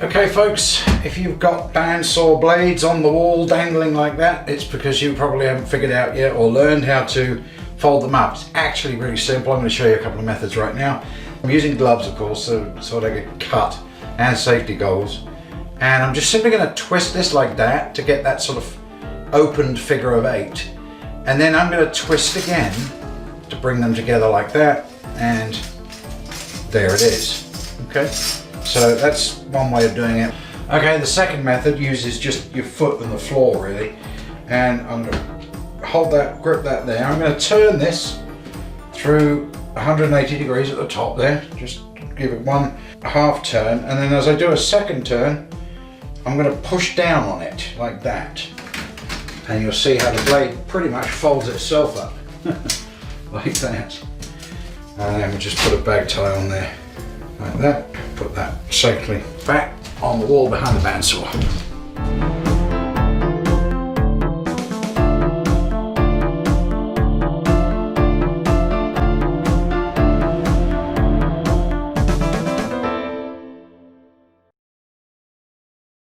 Okay folks, if you've got bandsaw blades on the wall dangling like that, it's because you probably haven't figured out yet or learned how to fold them up. It's actually really simple. I'm going to show you a couple of methods right now. I'm using gloves, of course, so I don't get cut, and safety goggles. And I'm just simply going to twist this like that to get that sort of opened figure of 8. And then I'm going to twist again to bring them together like that, and there it is. Okay, so that's one way of doing it. Okay, the second method uses just your foot and the floor really, and I'm going to hold that, grip that there. I'm going to turn this through 180 degrees at the top there, just give it one half turn, and then as I do a second turn, I'm going to push down on it like that, and you'll see how the blade pretty much folds itself up like that. And then we'll just put a bag tie on there like that, put that safely back on the wall behind the bandsaw.